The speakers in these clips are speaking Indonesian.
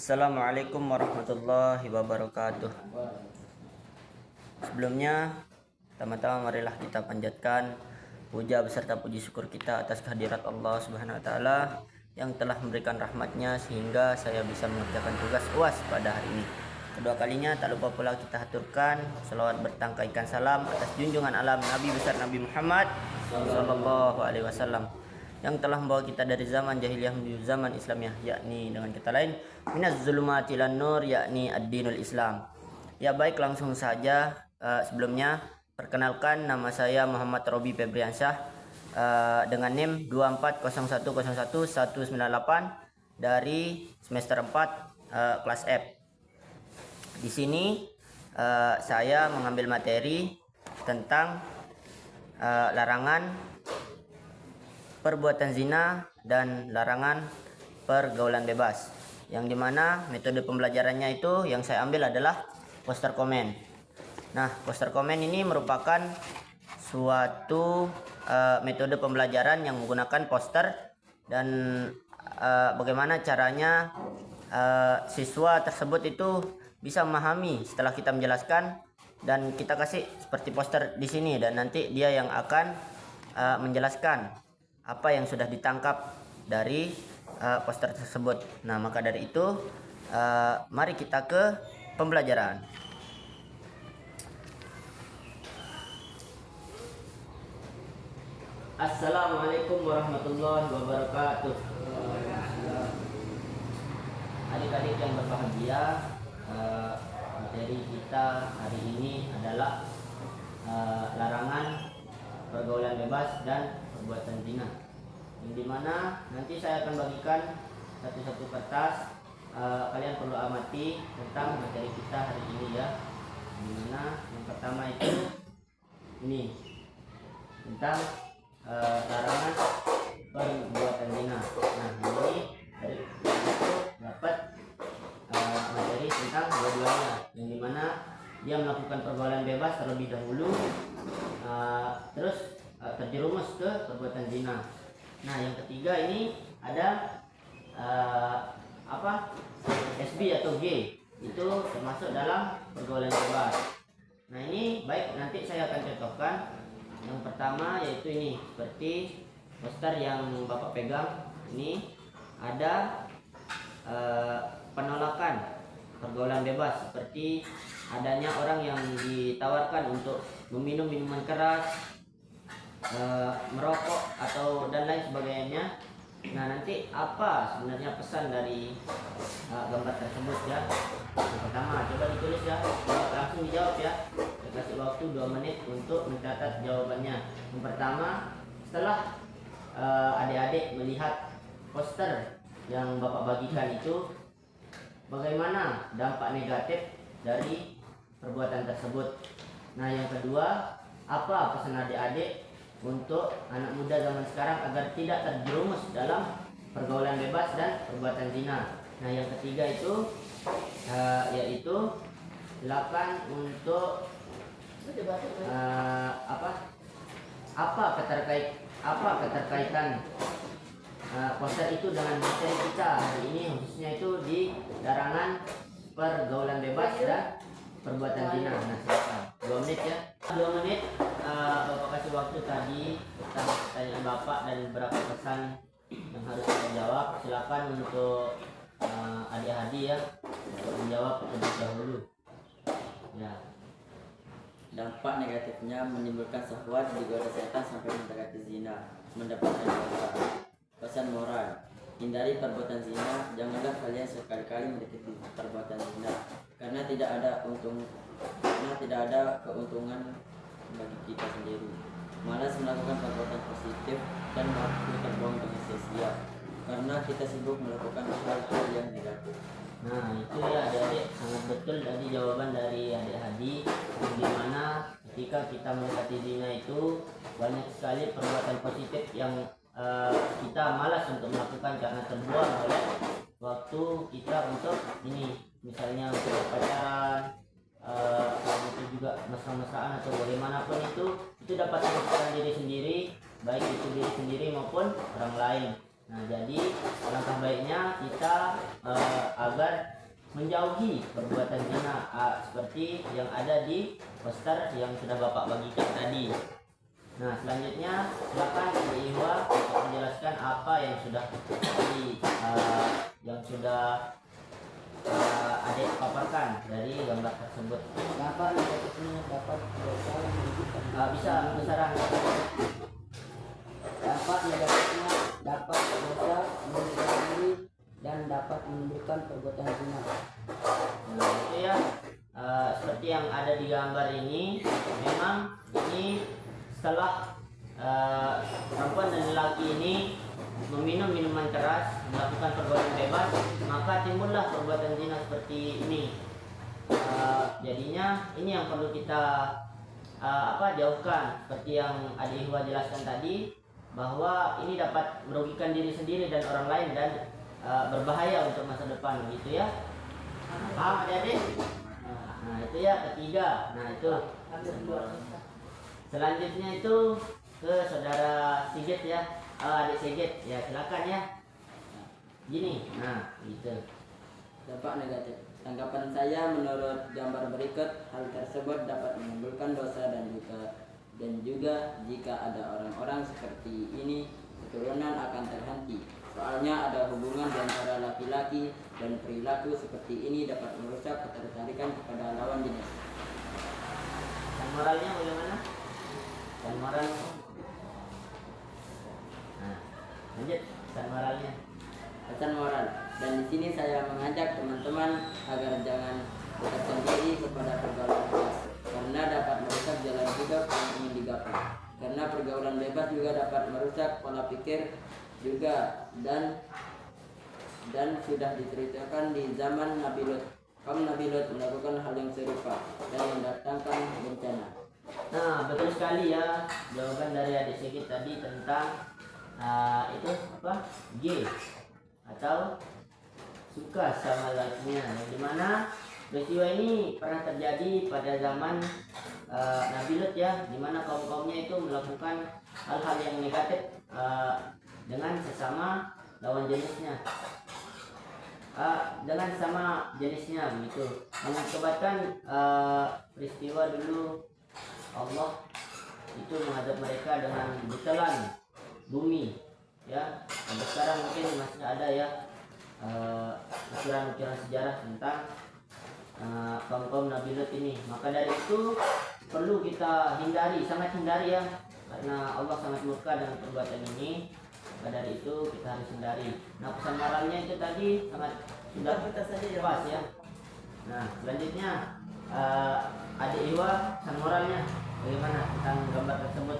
Assalamualaikum warahmatullahi wabarakatuh. Sebelumnya, pertama-tama marilah kita panjatkan puja beserta puji syukur kita atas kehadirat Allah Subhanahu wa taala yang telah memberikan rahmatnya sehingga saya bisa mengerjakan tugas UAS pada hari ini. Kedua kalinya tak lupa pula kita haturkan selawat bertangkaikan salam atas junjungan alam Nabi besar Nabi Muhammad sallallahu alaihi wasallam yang telah membawa kita dari zaman jahiliyah menuju zaman Islamiyah, yakni dengan kata lain minaz zulumati ilan nur, yakni ad-dinul Islam. Ya baik, langsung saja. Sebelumnya perkenalkan, nama saya Muhammad Robi Febriansyah dengan NIM 240101198 dari semester 4 kelas F. Di sini saya mengambil materi tentang larangan perbuatan zina dan larangan pergaulan bebas, yang dimana metode pembelajarannya itu yang saya ambil adalah poster komen. Nah, poster komen ini merupakan suatu metode pembelajaran yang menggunakan poster dan bagaimana caranya siswa tersebut itu bisa memahami setelah kita menjelaskan, dan kita kasih seperti poster di sini, dan nanti dia yang akan menjelaskan apa yang sudah ditangkap dari poster tersebut. Nah, maka dari itu mari kita ke pembelajaran. Assalamualaikum warahmatullahi wabarakatuh. Adik-adik yang berbahagia, materi kita hari ini adalah larangan pergaulan bebas dan perbuatan zina, yang dimana nanti saya akan bagikan satu-satu kertas. Kalian perlu amati tentang materi kita hari ini ya, dimana yang pertama itu ini tentang larangan perbuatan zina. Nah, ini dari itu dapat materi tentang dua-duanya, yang dimana dia melakukan pergaulan bebas terlebih dahulu, terus terjerumus ke perbuatan zina. Nah, yang ketiga ini ada SB atau G, itu termasuk dalam pergaulan bebas. Nah, ini baik, nanti saya akan contohkan. Yang pertama yaitu ini, seperti poster yang Bapak pegang ini, ada penolakan pergaulan bebas, seperti adanya orang yang ditawarkan untuk meminum minuman keras, merokok atau dan lain sebagainya. Nah, nanti apa sebenarnya pesan dari gambar tersebut ya? Yang pertama, coba ditulis ya, langsung dijawab ya. Saya kasih waktu 2 menit untuk mencatat jawabannya. Yang pertama, setelah adik-adik melihat poster yang Bapak bagikan itu, bagaimana dampak negatif dari perbuatan tersebut? Nah, yang kedua, apa pesan adik-adik untuk anak muda zaman sekarang agar tidak terjerumus dalam pergaulan bebas dan perbuatan zina? Nah, yang ketiga itu yaitu silakan untuk apa keterkaitan poster itu dengan materi kita hari ini, khususnya itu di larangan pergaulan bebas dan perbuatan zina. Nah, silakan 2 menit ya. 2 menit. Bapak kasih waktu tadi tentang pertanyaan Bapak dan beberapa pesan yang harus saya jawab. Silakan untuk adik-adik ya menjawab terlebih dahulu. Ya. Dampak negatifnya menimbulkan syahwat, digoda setan sampai mendekati zina, mendapatkan dosa. Pesan moral: hindari perbuatan zina. Janganlah kalian sekali-kali mendekati perbuatan zina, karena tidak ada keuntungan bagi kita sendiri. Malas melakukan perbuatan positif dan waktu terbuang dengan sia-sia, karena kita sibuk melakukan hal-hal yang negatif. Nah, itu ya adik-adik, sangat betul tadi jawaban dari adik-adik, yang dimana ketika kita mendekati zina itu banyak sekali perbuatan positif yang kita malas untuk melakukan karena terbuang oleh waktu kita untuk ini, misalnya untuk pacaran, itu juga mesra-mesraan atau bagaimanapun itu dapat merugikan diri sendiri, baik itu diri sendiri maupun orang lain. Nah, jadi alangkah baiknya kita agar menjauhi perbuatan zina seperti yang ada di poster yang sudah Bapak bagikan tadi. Nah, selanjutnya silakan Ibu Ihwa untuk menjelaskan apa yang sudah adik paparkan dari gambar tersebut. Dapat negatifnya dapat dosa yang menunjukkan Bisa besaran. dapat negatifnya dapat dosa menunjukkan diri dan dapat menimbulkan perbuatan zina. Nah, itu ya. Seperti yang ada di gambar ini, memang ini setelah perempuan dan lelaki ini meminum minuman keras, melakukan perbuatan bebas, maka timbullah perbuatan zina seperti ini. Jadinya ini yang perlu kita jauhkan, seperti yang Adik Ihwa jelaskan tadi, bahwa ini dapat merugikan diri sendiri dan orang lain dan berbahaya untuk masa depan, gitu ya. Paham adik-adik? Nah, itu ya ketiga. Nah, itu selanjutnya itu ke saudara Sigit ya, adik Sigit ya, silakan ya. Gini, nah gitu. Dampak negatif. Tanggapan saya menurut gambar berikut, hal tersebut dapat menimbulkan dosa dan juga jika ada orang-orang seperti ini, keturunan akan terhenti. Soalnya ada hubungan di antara laki-laki dan perilaku seperti ini dapat merusak ketertarikan kepada lawan jenis. Dan moralnya bagaimana? Dan moral. Nah, lanjut. Dan moralnya. Pesan moral. Dan di sini saya mengajak teman-teman agar jangan dekatkan diri kepada pergaulan bebas karena dapat merusak jalan hidup yang ingin digapai. Karena pergaulan bebas juga dapat merusak pola pikir juga dan sudah diceritakan di zaman Nabi Lut. Kaum Nabi Lut melakukan hal yang serupa dan mendatangkan bencana. Nah, betul sekali ya jawaban dari adik Sigit tadi tentang itu apa? G atau suka sama lakinya, yang dimana peristiwa ini pernah terjadi pada zaman Nabi Lut ya, dimana kaum-kaumnya itu melakukan hal-hal yang negatif dengan sesama lawan jenisnya, dengan sesama jenisnya begitu. Mengakibatkan peristiwa dulu Allah itu menghadap mereka dengan ditelan bumi ya. Sampai sekarang mungkin masih ada ya ukiran-ukiran sejarah tentang kaum Nabi Lut ini. Maka dari itu perlu kita hindari, sangat hindari ya, karena Allah sangat murka dengan perbuatan ini. Maka dari itu kita harus hindari. Nah, pesan moralnya itu tadi sangat sudah pas ya. Nah, selanjutnya adik Ihwa, pesan moralnya bagaimana tentang gambar tersebut?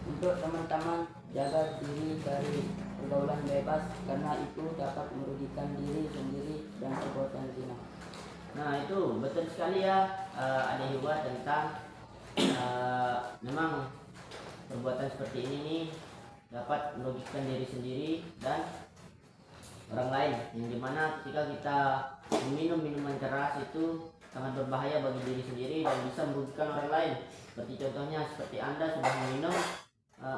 Untuk teman-teman, jaga diri dari pergaulan bebas karena itu dapat merugikan diri sendiri dan perbuatan zina. Nah, itu betul sekali ya adik Ihwa tentang memang perbuatan seperti ini nih dapat merugikan diri sendiri dan orang lain, yang dimana ketika kita meminum minuman keras itu sangat berbahaya bagi diri sendiri dan bisa merugikan orang lain. Seperti contohnya, seperti Anda sudah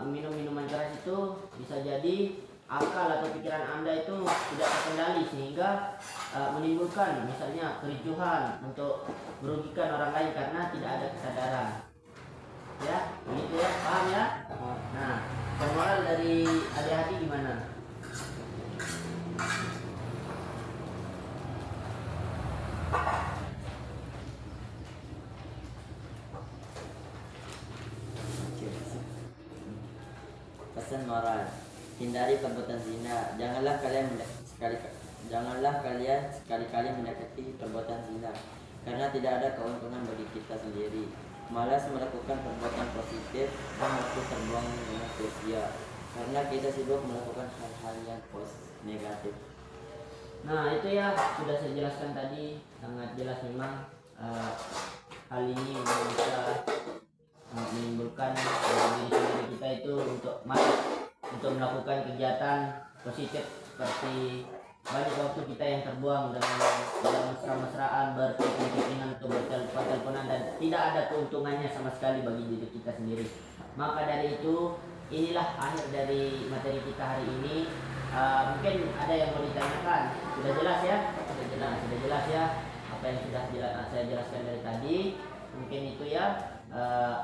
minum minuman keras itu bisa jadi akal atau pikiran Anda itu tidak terkendali sehingga menimbulkan misalnya kericuhan untuk merugikan orang lain karena tidak ada kesadaran. Ya, begitu ya, paham ya? Nah, moral dari adik-adik gimana? Pesan moral: hindari perbuatan zina. Janganlah kalian sekali-kali mendekati perbuatan zina, karena tidak ada keuntungan bagi kita sendiri. Malas melakukan perbuatan positif dan waktu terbuang dengan sia-sia, karena kita sibuk melakukan hal-hal yang negatif. Nah, itu ya sudah saya jelaskan tadi, sangat jelas memang hal ini bisa menimbulkan diri sendiri kita itu untuk melakukan kegiatan positif, seperti banyak waktu kita yang terbuang dalam mesra-mesraan, berkeping-kepingan atau bertelepon-teleponan dan tidak ada keuntungannya sama sekali bagi diri kita sendiri. Maka dari itu inilah akhir dari materi kita hari ini. Mungkin ada yang mau ditanyakan. Sudah jelas ya? Sudah jelas ya apa yang sudah saya jelaskan dari tadi. Mungkin itu ya.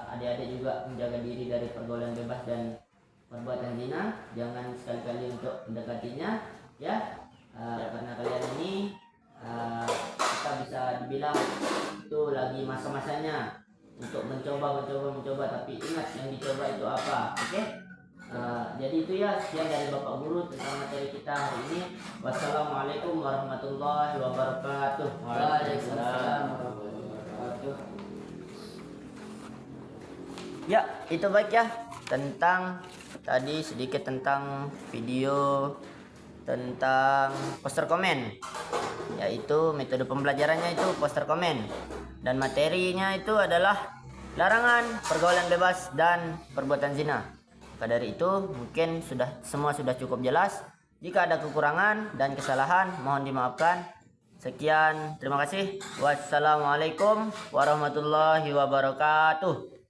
Adik-adik juga menjaga diri dari pergaulan bebas dan perbuatan zina. Jangan sekali-kali untuk mendekatinya ya. Karena kalian ini kita bisa dibilang itu lagi masa-masanya untuk mencoba, tapi ingat yang dicoba itu apa, oke? Jadi itu ya, sekian dari Bapak Guru tentang materi kita hari ini. Wassalamualaikum warahmatullahi wabarakatuh. Waalaikumsalam warahmatullahi wabarakatuh. Ya, itu baik ya tentang tadi sedikit tentang video tentang poster komen, yaitu metode pembelajarannya itu poster komen, dan materinya itu adalah larangan pergaulan bebas dan perbuatan zina. Maka dari itu mungkin semua sudah cukup jelas. Jika ada kekurangan dan kesalahan mohon dimaafkan. Sekian, terima kasih. Wassalamualaikum warahmatullahi wabarakatuh.